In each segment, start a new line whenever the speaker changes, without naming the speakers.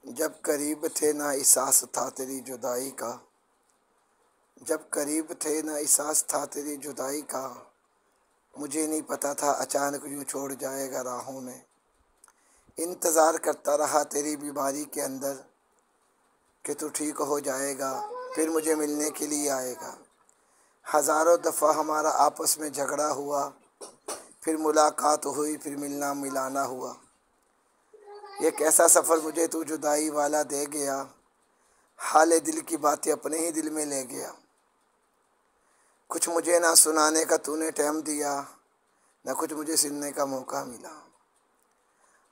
जब करीब थे ना एहसास था तेरी जुदाई का। जब करीब थे ना एहसास था तेरी जुदाई का। मुझे नहीं पता था अचानक यूँ छोड़ जाएगा राहों में। इंतज़ार करता रहा तेरी बीमारी के अंदर कि तू ठीक हो जाएगा, फिर मुझे मिलने के लिए आएगा। हज़ारों दफ़ा हमारा आपस में झगड़ा हुआ, फिर मुलाकात हुई, फिर मिलना मिलाना हुआ। ये कैसा सफ़र मुझे तू जुदाई वाला दे गया। हाले दिल की बातें अपने ही दिल में ले गया। कुछ मुझे ना सुनाने का तूने टाइम दिया, न कुछ मुझे सुनने का मौका मिला।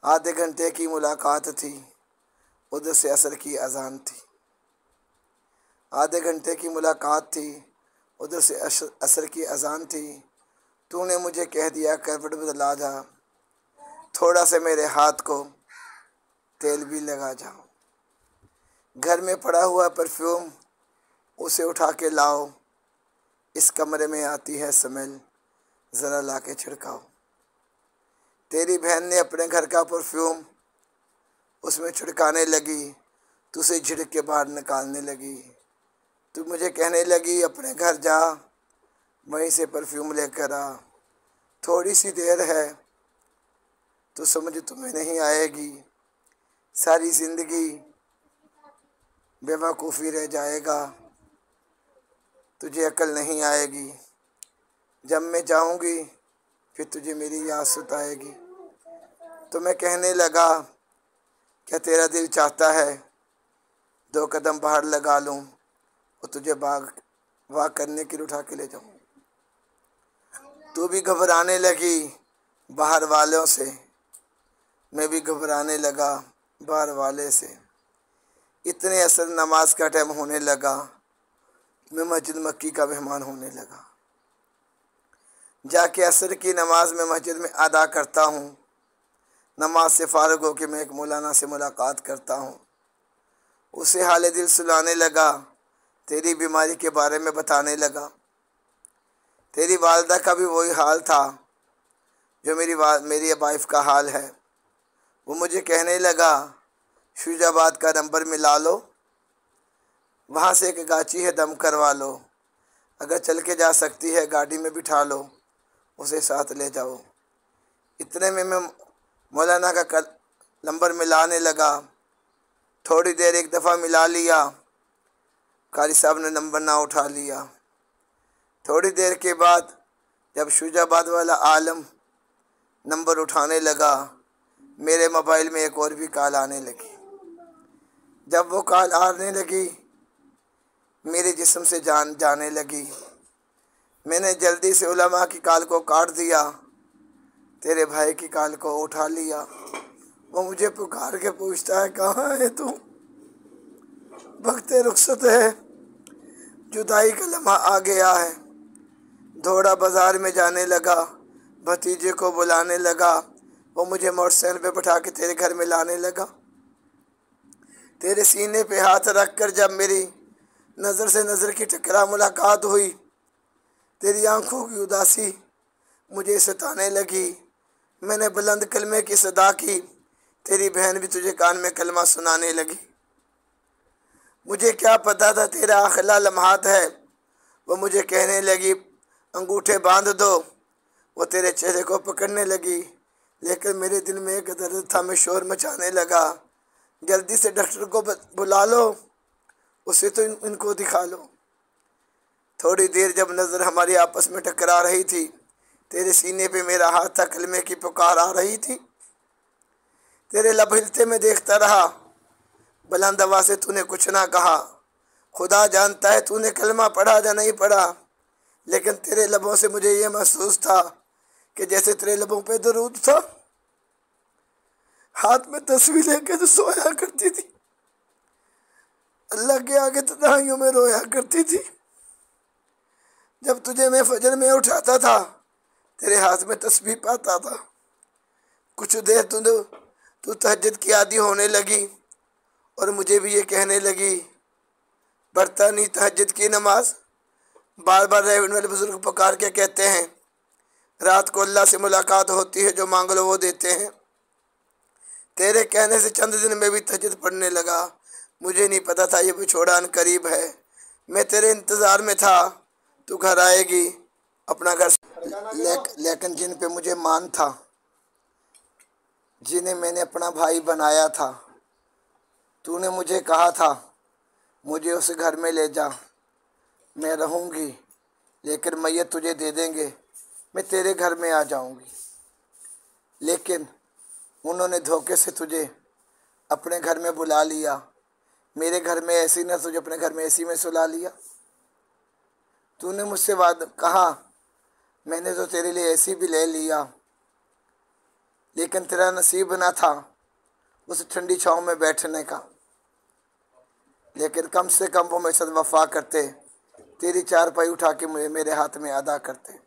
आधे घंटे की मुलाकात थी, उधर से असर की अजान थी। आधे घंटे की मुलाकात थी, उधर से असर की अजान थी। तूने मुझे कह दिया करवट बदला जा, थोड़ा से मेरे हाथ को तेल भी लगा जाओ। घर में पड़ा हुआ परफ्यूम उसे उठा के लाओ। इस कमरे में आती है स्मेल, ज़रा ला के छिड़काओ। तेरी बहन ने अपने घर का परफ्यूम उसमें छिड़काने लगी, तो उसे झिड़क के बाहर निकालने लगी। तू मुझे कहने लगी अपने घर जा, वहीं से परफ्यूम लेकर आ। थोड़ी सी देर है, तो समझ तुम्हें नहीं आएगी। सारी ज़िंदगी बेवकूफ़ी रह जाएगा, तुझे अकल नहीं आएगी। जब मैं जाऊंगी फिर तुझे मेरी याद सताएगी। तो मैं कहने लगा क्या तेरा दिल चाहता है 2 कदम बाहर लगा लूं और तुझे वाह करने के लिए उठा के ले जाऊं। तू भी घबराने लगी बाहर वालों से, मैं भी घबराने लगा बाहर वाले से। इतने असर नमाज का टाइम होने लगा, मैं मस्जिद मक्की का मेहमान होने लगा। जाके असर की नमाज में मस्जिद में अदा करता हूँ। नमाज से फारग होकर मैं एक मौलाना से मुलाकात करता हूँ। उसे हाले दिल सुनाने लगा, तेरी बीमारी के बारे में बताने लगा। तेरी वालदा का भी वही हाल था जो मेरी वाइफ का हाल है। वो मुझे कहने लगा शुजाबाद का नंबर मिला लो, वहाँ से एक गाची है दम करवा लो। अगर चल के जा सकती है गाड़ी में बिठा लो, उसे साथ ले जाओ। इतने में मैं मौलाना का नंबर मिलाने लगा। थोड़ी देर एक दफ़ा मिला लिया, कारी साहब ने नंबर ना उठा लिया। थोड़ी देर के बाद जब शुजाबाद वाला आलम नंबर उठाने लगा, मेरे मोबाइल में एक और भी कॉल आने लगी। जब वो कॉल आने लगी, मेरे जिस्म से जान जाने लगी। मैंने जल्दी से उलमा की कॉल को काट दिया, तेरे भाई की कॉल को उठा लिया। वो मुझे पुकार के पूछता है कहाँ है तू? वक्त रुखसत है, जुदाई का लम्हा आ गया है। दौड़ा बाजार में जाने लगा, भतीजे को बुलाने लगा। वो मुझे मोटरसाइकिल पे बैठा के तेरे घर में लाने लगा। तेरे सीने पे हाथ रख कर जब मेरी नज़र से नज़र की टकरा मुलाकात हुई, तेरी आंखों की उदासी मुझे सताने लगी। मैंने बुलंद कलमे की सदा की, तेरी बहन भी तुझे कान में कलमा सुनाने लगी। मुझे क्या पता था तेरा आखिला लम्हात है। वो मुझे कहने लगी अंगूठे बांध दो। वो तेरे चेहरे को पकड़ने लगी, लेकिन मेरे दिल में एक दर्द था। मैं शोर मचाने लगा, जल्दी से डॉक्टर को बुला लो, उसे तो इनको दिखा लो। थोड़ी देर जब नज़र हमारी आपस में टकरा रही थी, तेरे सीने पे मेरा हाथ था, कलमे की पुकार आ रही थी। तेरे लब हिलते में देखता रहा, बुलंद आवाज़ से तूने कुछ ना कहा। खुदा जानता है तूने कलमा पढ़ा या नहीं पढ़ा, लेकिन तेरे लबों से मुझे ये महसूस था कि जैसे तेरे लबों पे दरूद था। हाथ में तस्वीर लेके तो सोया करती थी, अल्लाह के आगे तन्हाइयों में रोया करती थी। जब तुझे मैं फजर में उठाता था, तेरे हाथ में तस्बीह पाता था। कुछ देर तू तहज्जुद की आदी होने लगी और मुझे भी ये कहने लगी पढ़ता नहीं तहज्जुद की नमाज। बार बार रहने वाले बुजुर्ग पुकार के कहते हैं रात को अल्लाह से मुलाकात होती है, जो मांग लो वो देते हैं। तेरे कहने से चंद दिन में भी तहज्जुद पढ़ने लगा। मुझे नहीं पता था ये बिछोड़ान करीब है। मैं तेरे इंतज़ार में था, तू घर आएगी अपना घर। लेकिन जिन पे मुझे मान था, जिन्हें मैंने अपना भाई बनाया था, तूने मुझे कहा था मुझे उस घर में ले जा, मैं रहूँगी, लेकिन मैयत तुझे दे देंगे, मैं तेरे घर में आ जाऊँगी। लेकिन उन्होंने धोखे से तुझे अपने घर में बुला लिया। मेरे घर में ऐसी न तुझे अपने घर में ऐसी में सुला लिया। तूने मुझसे कहा, मैंने तो तेरे लिए ऐसी भी ले लिया, लेकिन तेरा नसीब ना था उस ठंडी छाँव में बैठने का। लेकिन कम से कम वो मेरे साथ वफा करते, तेरी चारपाई उठा के मुझे मेरे हाथ में अदा करते।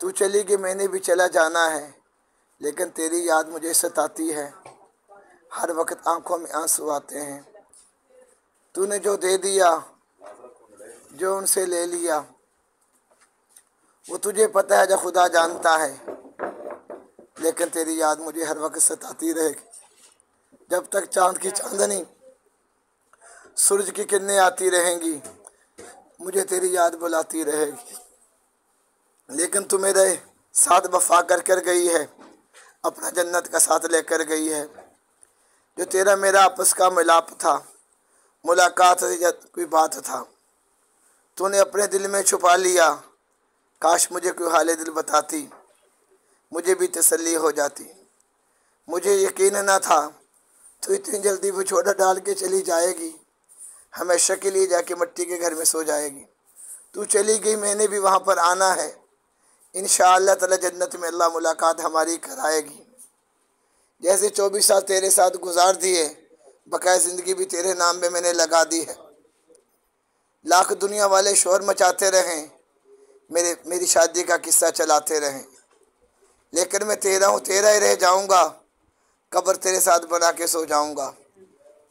तू चली गई, मैंने भी चला जाना है, लेकिन तेरी याद मुझे सताती है। हर वक्त आंखों में आंसू आते हैं। तूने जो दे दिया, जो उनसे ले लिया, वो तुझे पता है, जो खुदा जानता है। लेकिन तेरी याद मुझे हर वक्त सताती रहेगी। जब तक चांद की चांदनी, सूरज की किरणें आती रहेंगी, मुझे तेरी याद बुलाती रहेगी। लेकिन तू मेरे साथ वफा कर गई है, अपना जन्नत का साथ लेकर गई है। जो तेरा मेरा आपस का मिलाप था, मुलाकात कोई बात था, तूने अपने दिल में छुपा लिया। काश मुझे कोई हाल दिल बताती, मुझे भी तसल्ली हो जाती। मुझे यकीन न था तू इतनी जल्दी वो छोटा डाल के चली जाएगी, हमेशा के लिए जाके मिट्टी के घर में सो जाएगी। तू चली गई, मैंने भी वहाँ पर आना है। इंशाअल्लाह ताला जन्नत में अल्लाह मुलाकात हमारी कराएगी। जैसे 24 साल तेरे साथ गुजार दिए, बकाया ज़िंदगी भी तेरे नाम पे मैंने लगा दी है। लाख दुनिया वाले शोर मचाते रहें, मेरी शादी का किस्सा चलाते रहें, लेकिन मैं तेरा हूँ, तेरा ही रह जाऊँगा। कब्र तेरे साथ बना के सो जाऊँगा।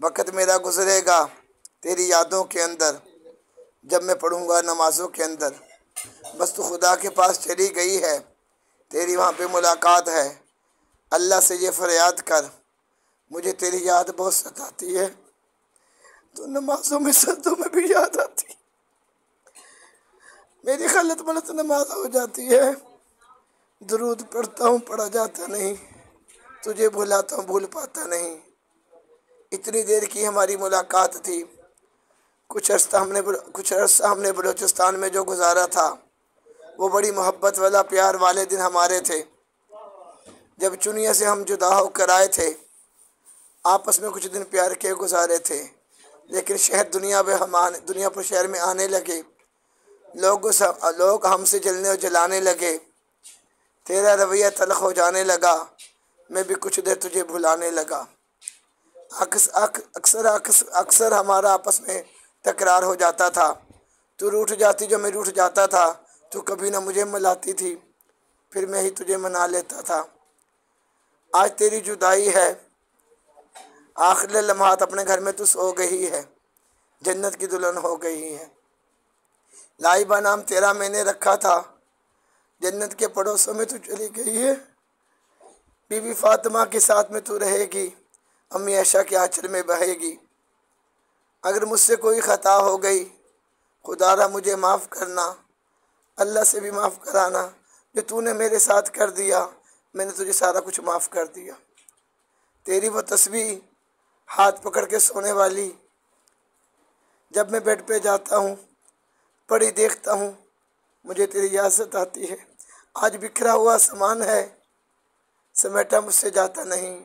वक़्त मेरा गुजरेगा तेरी यादों के अंदर, जब मैं पढ़ूँगा नमाज़ों के अंदर। बस तू खुदा के पास चली गई है, तेरी वहाँ पे मुलाकात है। अल्लाह से ये फरियाद कर, मुझे तेरी याद बहुत सताती है। तो नमाज़ों में सजदों में भी याद आती, मेरी गलत मलत नमाज हो जाती है। दुरूद पढ़ता हूँ, पढ़ा जाता नहीं, तुझे भुलाता हूँ, भूल पाता नहीं। इतनी देर की हमारी मुलाकात थी। कुछ अर्सा हमने बलूचिस्तान में जो गुजारा था, वो बड़ी मोहब्बत वाला, प्यार वाले दिन हमारे थे। जब चुनिया से हम जुदा होकर आए थे, आपस में कुछ दिन प्यार के गुजारे थे। लेकिन शहर दुनिया पर शहर में आने लगे, लोग हमसे जलने और जलाने लगे। तेरा रवैया तलख हो जाने लगा, मैं भी कुछ देर तुझे भुलाने लगा। अक्सर हमारा आपस में तकरार हो जाता था। तू रूठ जाती, जो मैं रूठ जाता था, तू कभी ना मुझे मनाती थी, फिर मैं ही तुझे मना लेता था। आज तेरी जुदाई है, आखिरी लम्हात अपने घर में तू सो गई है, जन्नत की दुल्हन हो गई है। लाइबा नाम तेरा मैंने रखा था, जन्नत के पड़ोसों में तू चली गई है। बीवी फातिमा के साथ में तू रहेगी, अम्मी आयशा के आंचल में बहेगी। अगर मुझसे कोई ख़ता हो गई, खुदारा मुझे माफ़ करना, अल्लाह से भी माफ़ कराना। जो तूने मेरे साथ कर दिया, मैंने तुझे सारा कुछ माफ़ कर दिया। तेरी वो तस्बीह हाथ पकड़ के सोने वाली, जब मैं बेड पे जाता हूँ, पड़ी देखता हूँ, मुझे तेरी याद सताती है। आज बिखरा हुआ सामान है, समेटा मुझसे जाता नहीं।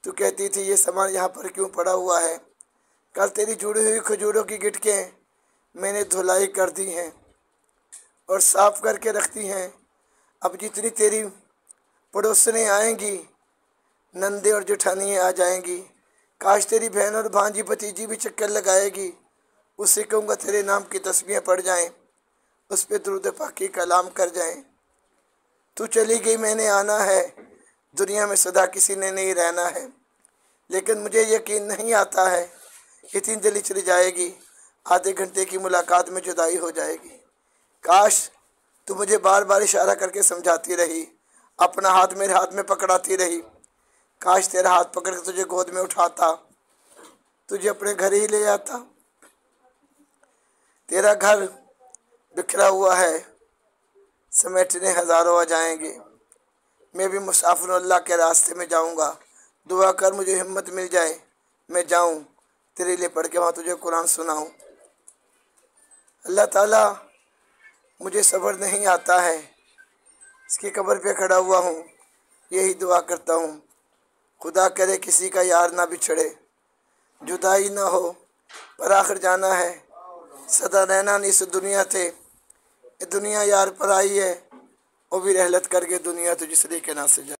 तू कहती थी ये सामान यहाँ पर क्यों पड़ा हुआ है। कल तेरी जुड़ी हुई खजूरों की गिटकें मैंने धुलाई कर दी हैं और साफ़ करके रखती हैं। अब जितनी तेरी पड़ोसनें आएंगी, नंदे और जेठानियाँ आ जाएंगी। काश तेरी बहन और भांजी भतीजी भी चक्कर लगाएगी, उससे कहूँगा तेरे नाम की तस्बीहें पढ़ जाएं, उस पर दुरूद पाक की कलाम कर जाएं। तू चली गई, मैंने आना है, दुनिया में सदा किसी ने नहीं रहना है। लेकिन मुझे यकीन नहीं आता है इतनी जल्दी चली जाएगी, आधे घंटे की मुलाकात में जुदाई हो जाएगी। काश तू मुझे बार बार इशारा करके समझाती रही, अपना हाथ मेरे हाथ में पकड़ाती रही, काश तेरा हाथ पकड़ के तुझे गोद में उठाता, तुझे अपने घर ही ले आता। तेरा घर बिखरा हुआ है, समेटने हजारों आ जाएंगे। मैं भी मुसाफिर अल्लाह के रास्ते में जाऊंगा। दुआ कर मुझे हिम्मत मिल जाए, मैं जाऊं तेरे लिए पढ़ के वहाँ तुझे कुरान सुनाऊं। अल्लाह ताला मुझे सब्र नहीं आता है, इसकी कब्र पे खड़ा हुआ हूँ, यही दुआ करता हूँ। खुदा करे किसी का यार ना बिछड़े, जुदाई ना हो पर आखिर जाना है। सदा रहना नहीं इस दुनिया थे, ये दुनिया यार पर आई है, वो भी रहलत करके दुनिया तुझ सलीके ना से जाए।